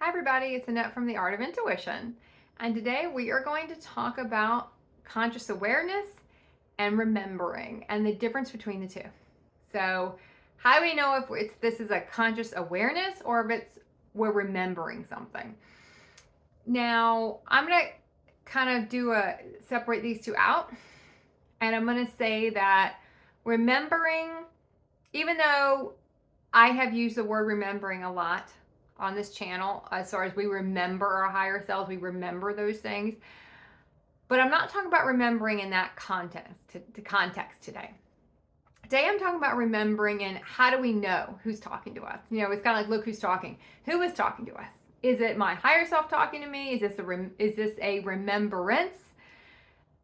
Hi everybody, it's Annette from The Art of Intuition, and today we are going to talk about conscious awareness and remembering and the difference between the two. So, how do we know if this is a conscious awareness or if we're remembering something? Now, I'm going to kind of separate these two out, and I'm going to say that remembering, even though I have used the word remembering a lot on this channel as far as we remember our higher selves, we remember those things. But I'm not talking about remembering in that context today. Today I'm talking about remembering and how do we know who's talking to us? You know, it's kind of like, look who's talking. Who is talking to us? Is it my higher self talking to me? Is this a remembrance?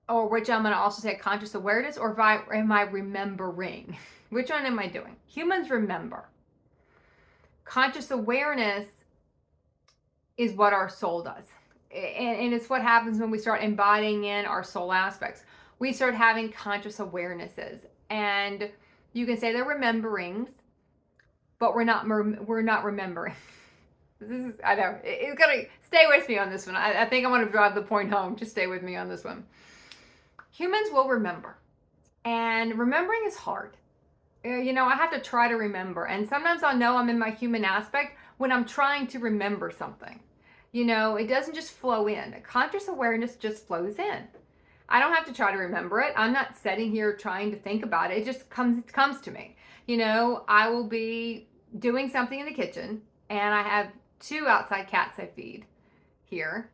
Or which I'm going to also say conscious awareness, or am I remembering? Which one am I doing? Humans remember. Conscious awareness is what our soul does. And it's what happens when we start embodying in our soul aspects. We start having conscious awarenesses. And you can say they're rememberings, but we're not remembering. I know, it's gonna stay with me on this one. I think I want to drive the point home. Just stay with me on this one. Humans will remember. And remembering is hard. You know, I have to try to remember. And sometimes I'll know I'm in my human aspect when I'm trying to remember something. You know, it doesn't just flow in. Conscious awareness just flows in. I don't have to try to remember it. I'm not sitting here trying to think about it. It just comes to me. You know, I will be doing something in the kitchen and I have 2 outside cats I feed here.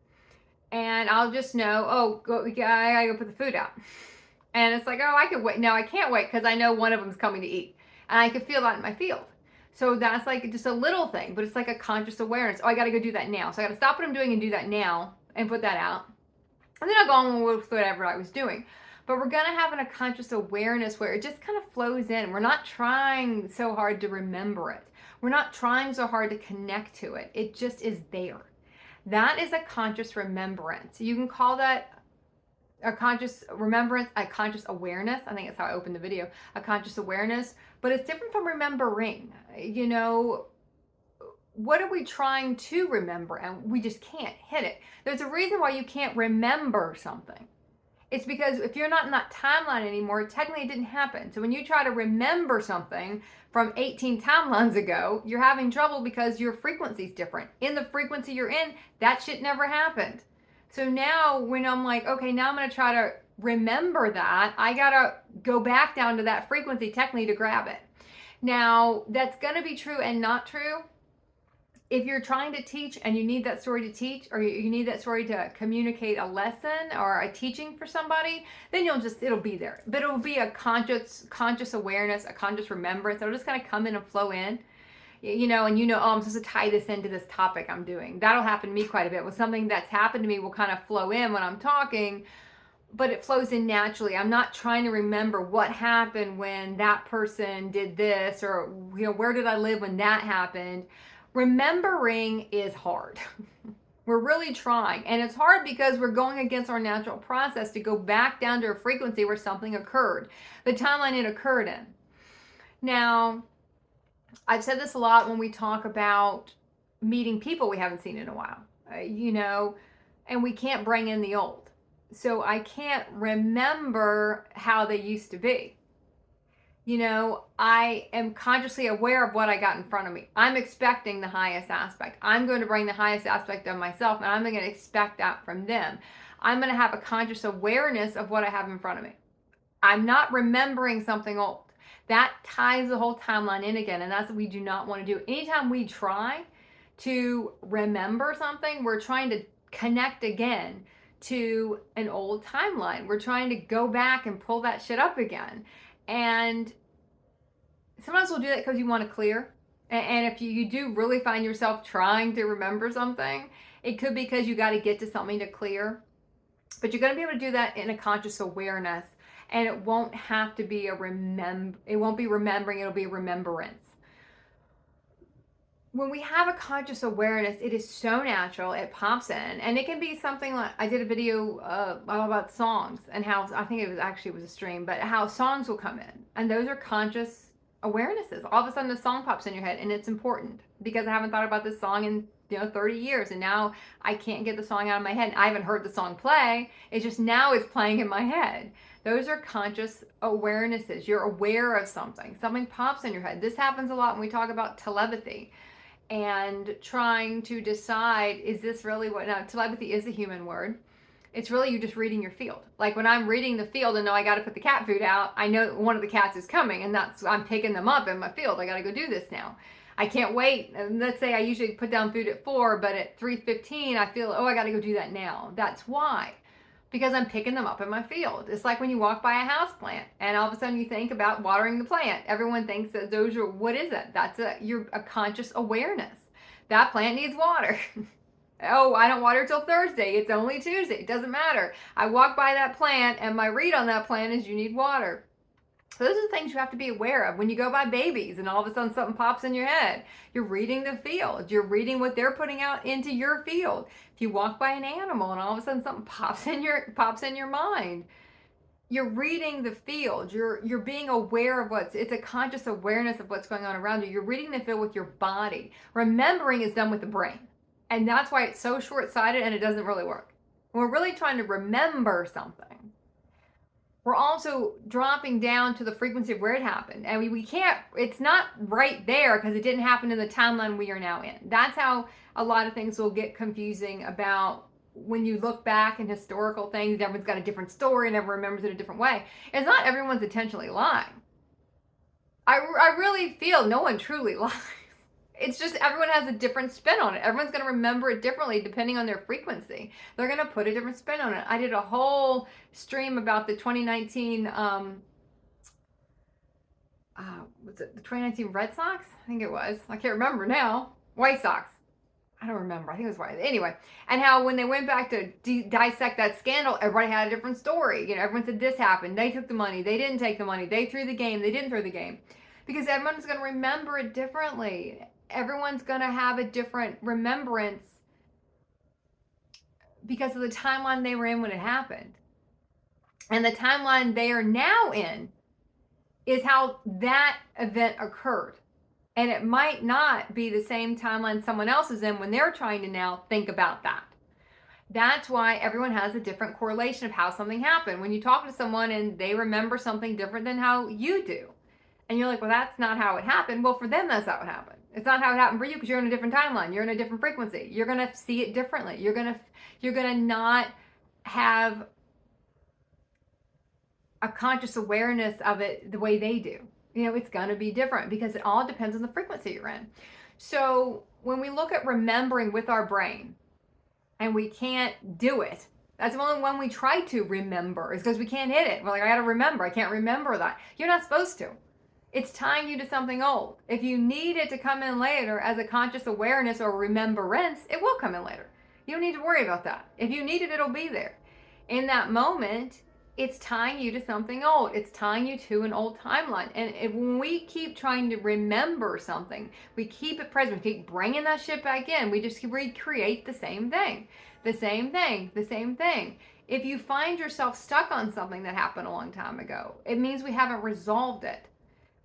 And I'll just know, I gotta go put the food out. And it's like, oh, I could wait. No, I can't wait because I know one of them's coming to eat. And I can feel that in my field. So that's like just a little thing, but it's like a conscious awareness. Oh, I got to go do that now. So I got to stop what I'm doing and do that now and put that out. And then I'll go on with whatever I was doing. But we're going to have a conscious awareness where it just kind of flows in. We're not trying so hard to remember it. We're not trying so hard to connect to it. It just is there. That is a conscious remembrance. You can call that a conscious remembrance, a conscious awareness. I think that's how I opened the video. A conscious awareness, but it's different from remembering. You know, what are we trying to remember? And we just can't hit it. There's a reason why you can't remember something. It's because if you're not in that timeline anymore, technically it didn't happen. So when you try to remember something from 18 timelines ago, you're having trouble because your frequency's different. In the frequency you're in, that shit never happened. So now when I'm like, okay, now I'm going to try to remember that, I got to go back down to that frequency technically to grab it. Now, that's going to be true and not true. If you're trying to teach and you need that story to teach, or you need that story to communicate a lesson or a teaching for somebody, then it'll be there. But it'll be a conscious awareness, a conscious remembrance. It'll just kind of come in and flow in. You know, and oh, I'm supposed to tie this into this topic I'm doing. That'll happen to me quite a bit. When something that's happened to me will kind of flow in when I'm talking, but it flows in naturally. I'm not trying to remember what happened when that person did this, or, you know, where did I live when that happened. Remembering is hard. We're really trying. And it's hard because we're going against our natural process to go back down to a frequency where something occurred, the timeline it occurred in. Now, I've said this a lot when we talk about meeting people we haven't seen in a while, you know, and we can't bring in the old. So I can't remember how they used to be. You know, I am consciously aware of what I got in front of me. I'm expecting the highest aspect. I'm going to bring the highest aspect of myself, and I'm going to expect that from them. I'm going to have a conscious awareness of what I have in front of me. I'm not remembering something old. That ties the whole timeline in again, and that's what we do not want to do. Anytime we try to remember something, we're trying to connect again to an old timeline. We're trying to go back and pull that shit up again. And sometimes we'll do that because you want to clear. And if you do really find yourself trying to remember something, it could be because you got to get to something to clear. But you're going to be able to do that in a conscious awareness. And it won't have to be it won't be remembering, it'll be a remembrance. When we have a conscious awareness, it is so natural, it pops in. And it can be something like, I did a video about songs and how, I think it was a stream, but how songs will come in. And those are conscious awarenesses. All of a sudden the song pops in your head and it's important because I haven't thought about this song in 30 years, and now I can't get the song out of my head. I haven't heard the song play. It's just now it's playing in my head. Those are conscious awarenesses. You're aware of something. Something pops in your head. This happens a lot when we talk about telepathy and trying to decide, is this really what? Now, telepathy is a human word. It's really you just reading your field. Like when I'm reading the field and know I got to put the cat food out, I know one of the cats is coming, and I'm picking them up in my field. I got to go do this now. I can't wait. And let's say I usually put down food at 4, but at 3:15 I feel, oh, I got to go do that now. That's why. Because I'm picking them up in my field. It's like when you walk by a house plant and all of a sudden you think about watering the plant. Everyone thinks that those are, what is it? That's a conscious awareness. That plant needs water. Oh, I don't water till Thursday. It's only Tuesday. It doesn't matter. I walk by that plant and my read on that plant is you need water. So those are the things you have to be aware of. When you go by babies and all of a sudden something pops in your head, you're reading the field. You're reading what they're putting out into your field. If you walk by an animal and all of a sudden something pops in your mind, you're reading the field. You're being aware of it's a conscious awareness of what's going on around you. You're reading the field with your body. Remembering is done with the brain. And that's why it's so short-sighted and it doesn't really work. When we're really trying to remember something, we're also dropping down to the frequency of where it happened. And we can't, it's not right there because it didn't happen in the timeline we are now in. That's how a lot of things will get confusing about when you look back in historical things. Everyone's got a different story and everyone remembers it a different way. It's not everyone's intentionally lying. I really feel no one truly lies. It's just everyone has a different spin on it. Everyone's going to remember it differently depending on their frequency. They're going to put a different spin on it. I did a whole stream about the 2019, was it the 2019 Red Sox? I think it was. I can't remember now. White Sox. I don't remember. I think it was White. Anyway, and how when they went back to dissect that scandal, everybody had a different story. Everyone said this happened. They took the money. They didn't take the money. They threw the game. They didn't throw the game. Because everyone's going to remember it differently. Everyone's going to have a different remembrance because of the timeline they were in when it happened. And the timeline they are now in is how that event occurred. And it might not be the same timeline someone else is in when they're trying to now think about that. That's why everyone has a different correlation of how something happened. When you talk to someone and they remember something different than how you do, and you're like, well, that's not how it happened. Well, for them, that's how it happened. It's not how it happened for you because you're in a different timeline. You're in a different frequency. You're going to see it differently. You're going to not have a conscious awareness of it the way they do. It's going to be different because it all depends on the frequency you're in. So when we look at remembering with our brain and we can't do it, that's the only one we try to remember is because we can't hit it. We're like, I got to remember. I can't remember that. You're not supposed to. It's tying you to something old. If you need it to come in later as a conscious awareness or remembrance, it will come in later. You don't need to worry about that. If you need it, it'll be there. In that moment, it's tying you to something old. It's tying you to an old timeline. And when we keep trying to remember something, we keep it present, we keep bringing that shit back in, we just recreate the same thing, the same thing, the same thing. If you find yourself stuck on something that happened a long time ago, it means we haven't resolved it.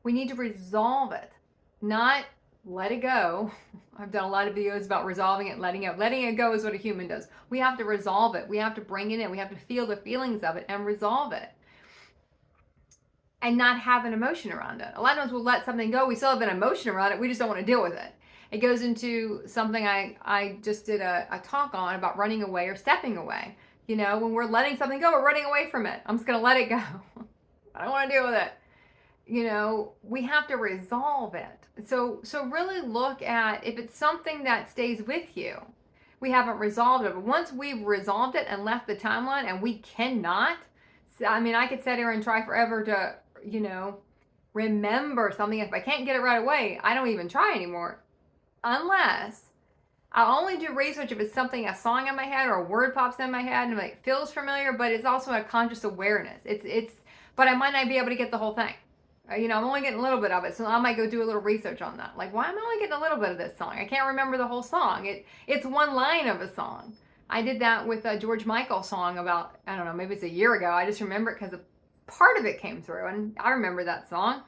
We need to resolve it, not let it go. I've done a lot of videos about resolving it, letting it. Letting it go is what a human does. We have to resolve it. We have to bring it in. We have to feel the feelings of it and resolve it. And not have an emotion around it. A lot of times we'll let something go. We still have an emotion around it. We just don't want to deal with it. It goes into something I just did a talk on about running away or stepping away. When we're letting something go, we're running away from it. I'm just going to let it go. I don't want to deal with it. We have to resolve it. So really look at if it's something that stays with you, we haven't resolved it. But once we've resolved it and left the timeline and we cannot, I could sit here and try forever to, remember something. If I can't get it right away, I don't even try anymore. Unless I'll only do research if it's something, a song in my head or a word pops in my head and it feels familiar, but it's also a conscious awareness. But I might not be able to get the whole thing. I'm only getting a little bit of it, so I might go do a little research on that. Like, why am I only getting a little bit of this song? I can't remember the whole song. It's one line of a song. I did that with a George Michael song about, I don't know, maybe it's a year ago. I just remember it because a part of it came through, and I remember that song.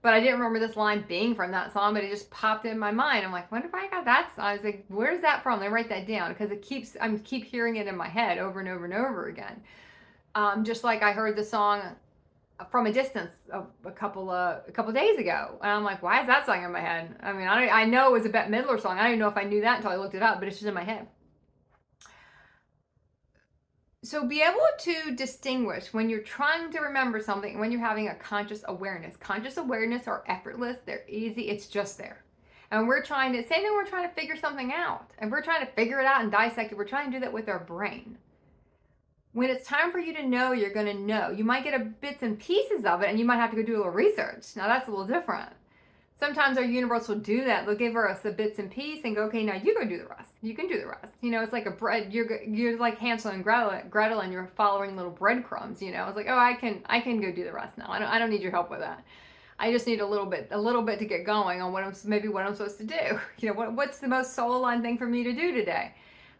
but I didn't remember this line being from that song, but it just popped in my mind. I'm like, wonder if I got that song. I was like, where's that from? Let me write that down because I keep hearing it in my head over and over and over again. Just like I heard the song From a Distance a couple days ago, and I'm like, why is that song in my head? I mean, I know it was a Bette Midler song. I didn't know if I knew that until I looked it up, but it's just in my head. So be able to distinguish when you're trying to remember something, when you're having a conscious awareness. Conscious awareness are effortless, they're easy, it's just there. And we're trying to, same thing, we're trying to figure something out. And we're trying to figure it out and dissect it. We're trying to do that with our brain. When it's time for you to know, you're going to know. You might get a bits and pieces of it, and you might have to go do a little research. Now that's a little different. Sometimes our universe will do that. They'll give us the bits and pieces and go, okay, now you go do the rest. You can do the rest. You know, it's like a bread. You're like Hansel and Gretel, and you're following little breadcrumbs. You know, it's like, oh, I can go do the rest now. I don't need your help with that. I just need a little bit to get going on what I'm supposed to do. You know, what's the most soul aligned thing for me to do today?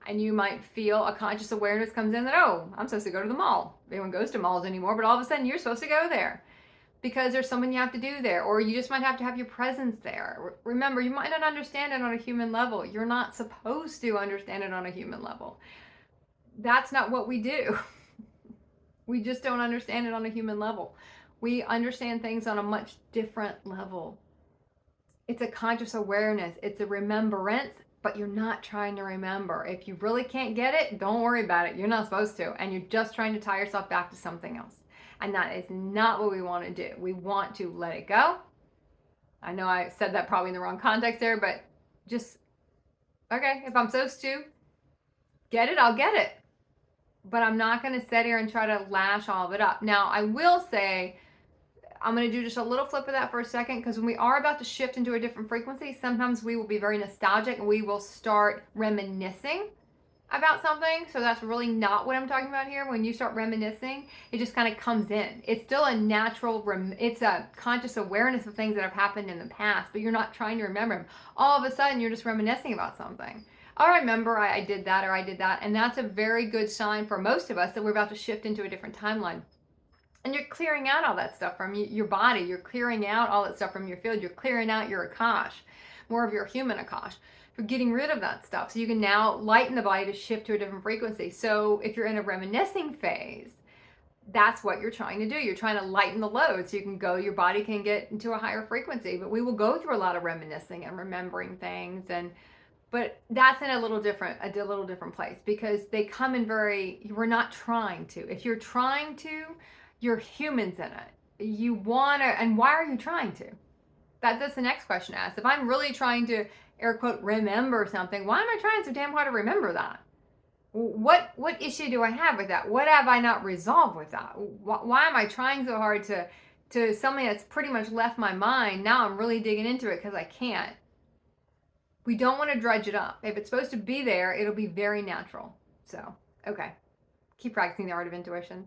And you might feel a conscious awareness comes in that, oh, I'm supposed to go to the mall. Everyone goes to malls anymore, but all of a sudden you're supposed to go there because there's something you have to do there, or you just might have to have your presence there. Remember, you might not understand it on a human level. You're not supposed to understand it on a human level. That's not what we do. We just don't understand it on a human level. We understand things on a much different level. It's a conscious awareness. It's a remembrance, but you're not trying to remember. If you really can't get it, don't worry about it. You're not supposed to. And you're just trying to tie yourself back to something else. And that is not what we want to do. We want to let it go. I know I said that probably in the wrong context there, but just, okay, if I'm supposed to get it, I'll get it. But I'm not going to sit here and try to lash all of it up. Now, I will say, I'm going to do just a little flip of that for a second, because when we are about to shift into a different frequency, sometimes we will be very nostalgic and we will start reminiscing about something. So that's really not what I'm talking about here. When you start reminiscing, it just kind of comes in. It's still a natural, it's a conscious awareness of things that have happened in the past, but you're not trying to remember them. All of a sudden, you're just reminiscing about something. I remember I did that, or I did that. And that's a very good sign for most of us that we're about to shift into a different timeline. And you're clearing out all that stuff from your body. You're clearing out all that stuff from your field. You're clearing out your Akash, more of your human Akash. You're getting rid of that stuff. So you can now lighten the body to shift to a different frequency. So if you're in a reminiscing phase, that's what you're trying to do. You're trying to lighten the load so you can go, your body can get into a higher frequency. But we will go through a lot of reminiscing and remembering things, but that's in a little different place, because they come in we're not trying to. If you're trying to, you're humans in it. You want to, and why are you trying to? That's the next question asked. If I'm really trying to, air quote, remember something, why am I trying so damn hard to remember that? What issue do I have with that? What have I not resolved with that? Why am I trying so hard to something that's pretty much left my mind? Now I'm really digging into it because I can't. We don't want to dredge it up. If it's supposed to be there, it'll be very natural. So, okay. Keep practicing the art of intuition.